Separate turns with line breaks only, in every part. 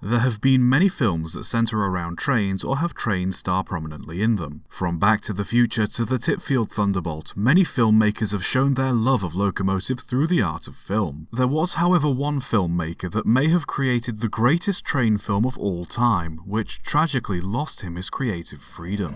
There have been many films that centre around trains or have trains star prominently in them. From Back to the Future to the Tipfield Thunderbolt, many filmmakers have shown their love of locomotives through the art of film. There was, however, one filmmaker that may have created the greatest train film of all time, which tragically lost him his creative freedom.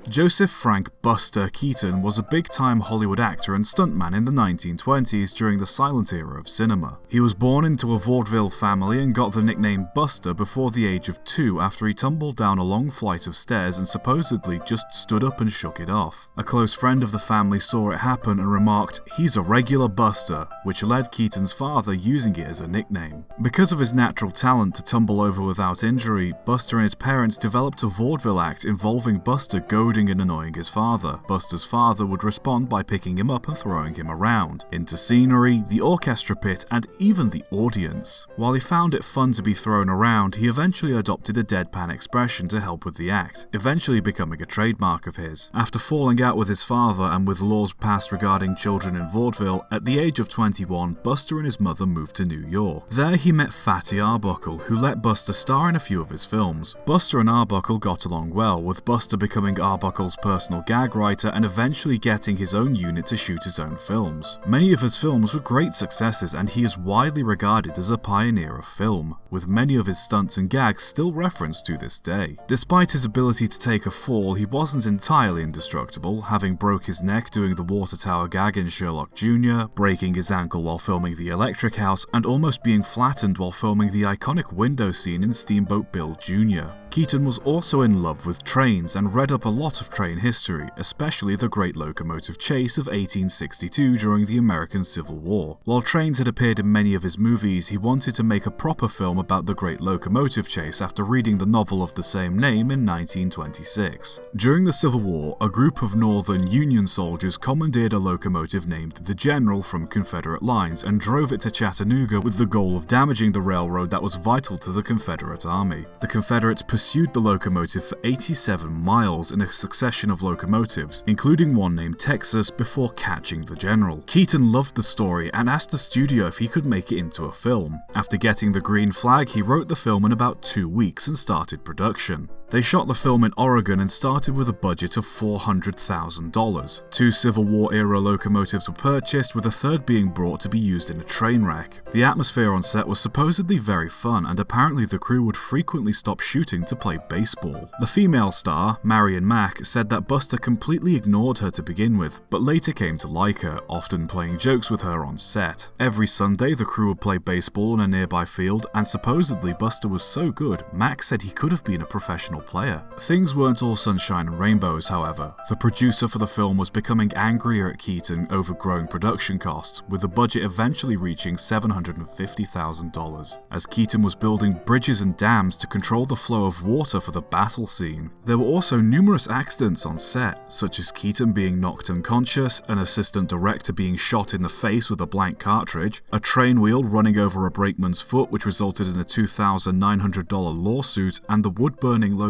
Joseph Frank Buster Keaton was a big-time Hollywood actor and stuntman in the 1920s during the silent era of cinema. He was born into a vaudeville family and got the nickname Buster before the age of 2 after he tumbled down a long flight of stairs and supposedly just stood up and shook it off. A close friend of the family saw it happen and remarked, "He's a regular Buster," which led Keaton's father using it as a nickname. Because of his natural talent to tumble over without injury, Buster and his parents developed a vaudeville act involving Buster goading and annoying his father. Buster's father would respond by picking him up and throwing him around, into scenery, the orchestra pit, and even the audience. While he found it fun to be thrown around, he eventually adopted a deadpan expression to help with the act, eventually becoming a trademark of his. After falling out with his father and with laws passed regarding children in vaudeville, at the age of 21, Buster and his mother moved to New York. There he met Fatty Arbuckle, who let Buster star in a few of his films. Buster and Arbuckle got along well, with Buster becoming Arbuckle's personal gag writer and eventually getting his own unit to shoot his own films. Many of his films were great successes and he is widely regarded as a pioneer of film, with many of his stunts and gags still referenced to this day. Despite his ability to take a fall, he wasn't entirely indestructible, having broke his neck doing the water tower gag in Sherlock Jr., breaking his ankle while filming The Electric House, and almost being flattened while filming the iconic window scene in Steamboat Bill Jr. Keaton was also in love with trains and read up a lot of train history, especially the Great Locomotive Chase of 1862 during the American Civil War. While trains had appeared in many of his movies, he wanted to make a proper film about the Great Locomotive Chase after reading the novel of the same name in 1926. During the Civil War, a group of Northern Union soldiers commandeered a locomotive named the General from Confederate lines and drove it to Chattanooga with the goal of damaging the railroad that was vital to the Confederate Army. The Confederates pursued the locomotive for 87 miles in a succession of locomotives, including one named Texas, before catching the General. Keaton loved the story and asked the studio if he could make it into a film. After getting the green flag, he wrote the film in about 2 weeks and started production. They shot the film in Oregon and started with a budget of $400,000. 2 Civil War-era locomotives were purchased, with a third being brought to be used in a train wreck. The atmosphere on set was supposedly very fun, and apparently the crew would frequently stop shooting to play baseball. The female star, Marion Mack, said that Buster completely ignored her to begin with, but later came to like her, often playing jokes with her on set. Every Sunday, the crew would play baseball in a nearby field, and supposedly Buster was so good, Mack said he could have been a professional player. Things weren't all sunshine and rainbows, however. The producer for the film was becoming angrier at Keaton over growing production costs, with the budget eventually reaching $750,000, as Keaton was building bridges and dams to control the flow of water for the battle scene. There were also numerous accidents on set, such as Keaton being knocked unconscious, an assistant director being shot in the face with a blank cartridge, a train wheel running over a brakeman's foot which resulted in a $2,900 lawsuit, and the wood-burning locomotives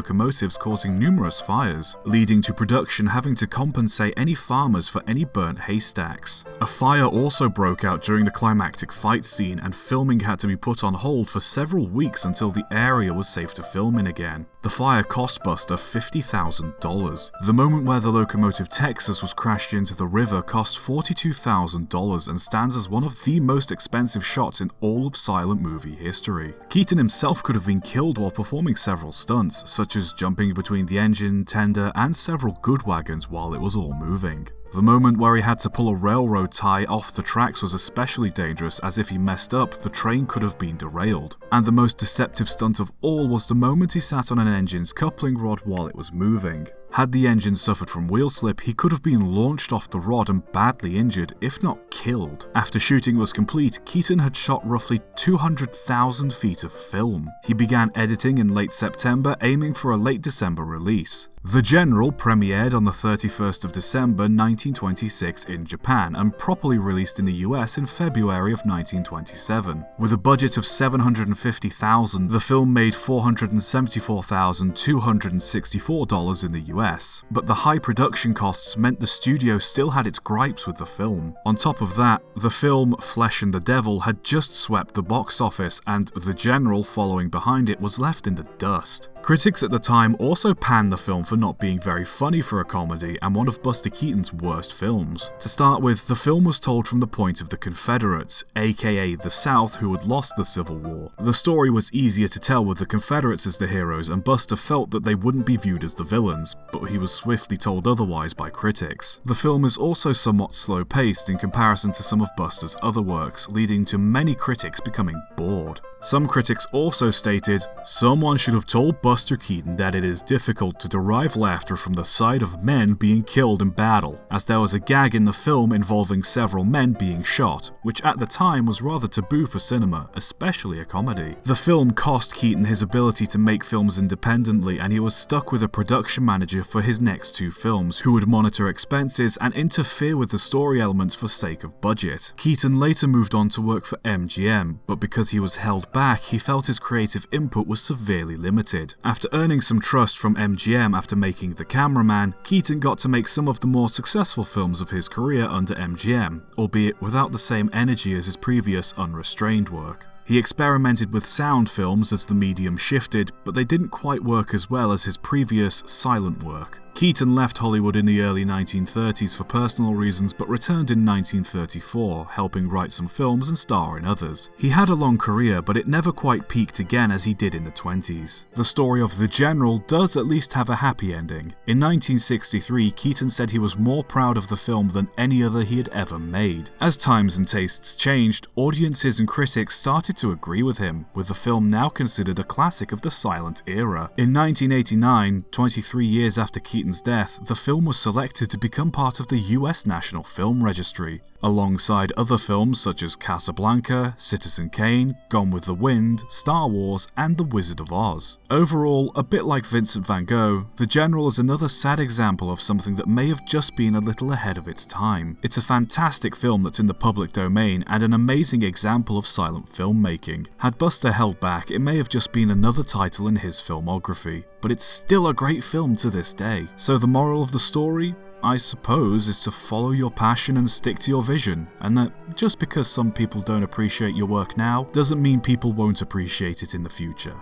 causing numerous fires, leading to production having to compensate any farmers for any burnt haystacks. A fire also broke out during the climactic fight scene, and filming had to be put on hold for several weeks until the area was safe to film in again. The fire cost Buster $50,000. The moment where the locomotive Texas was crashed into the river cost $42,000 and stands as one of the most expensive shots in all of silent movie history. Keaton himself could have been killed while performing several stunts, such as jumping between the engine, tender, and several good wagons while it was all moving. The moment where he had to pull a railroad tie off the tracks was especially dangerous, as if he messed up, the train could have been derailed. And the most deceptive stunt of all was the moment he sat on an engine's coupling rod while it was moving. Had the engine suffered from wheel slip, he could have been launched off the rod and badly injured, if not killed. After shooting was complete, Keaton had shot roughly 200,000 feet of film. He began editing in late September, aiming for a late December release. The General premiered on the 31st of December 1926 in Japan and properly released in the US in February of 1927. With a budget of $750,000, the film made $474,264 in the US US, but the high production costs meant the studio still had its gripes with the film. On top of that, the film Flesh and the Devil had just swept the box office, and The General following behind it was left in the dust. Critics at the time also panned the film for not being very funny for a comedy and one of Buster Keaton's worst films. To start with, the film was told from the point of the Confederates, aka the South, who had lost the Civil War. The story was easier to tell with the Confederates as the heroes, and Buster felt that they wouldn't be viewed as the villains, but he was swiftly told otherwise by critics. The film is also somewhat slow-paced in comparison to some of Buster's other works, leading to many critics becoming bored. Some critics also stated, "Someone should have told Buster Keaton that it is difficult to derive laughter from the sight of men being killed in battle, as there was a gag in the film involving several men being shot, which at the time was rather taboo for cinema, especially a comedy." The film cost Keaton his ability to make films independently, and he was stuck with a production manager for his next two films, who would monitor expenses and interfere with the story elements for sake of budget. Keaton later moved on to work for MGM, but because he was held back, he felt his creative input was severely limited. After earning some trust from MGM after making The Cameraman, Keaton got to make some of the more successful films of his career under MGM, albeit without the same energy as his previous unrestrained work. He experimented with sound films as the medium shifted, but they didn't quite work as well as his previous silent work. Keaton left Hollywood in the early 1930s for personal reasons, but returned in 1934, helping write some films and star in others. He had a long career, but it never quite peaked again as he did in the 20s. The story of The General does at least have a happy ending. In 1963, Keaton said he was more proud of the film than any other he had ever made. As times and tastes changed, audiences and critics started to agree with him, with the film now considered a classic of the silent era. In 1989, 23 years after Keaton's death, the film was selected to become part of the US National Film Registry, alongside other films such as Casablanca, Citizen Kane, Gone with the Wind, Star Wars, and The Wizard of Oz. Overall, a bit like Vincent van Gogh, The General is another sad example of something that may have just been a little ahead of its time. It's a fantastic film that's in the public domain and an amazing example of silent filmmaking. Had Buster held back, it may have just been another title in his filmography, but it's still a great film to this day. So the moral of the story, I suppose, is to follow your passion and stick to your vision, and that just because some people don't appreciate your work now, doesn't mean people won't appreciate it in the future.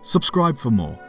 Subscribe for more.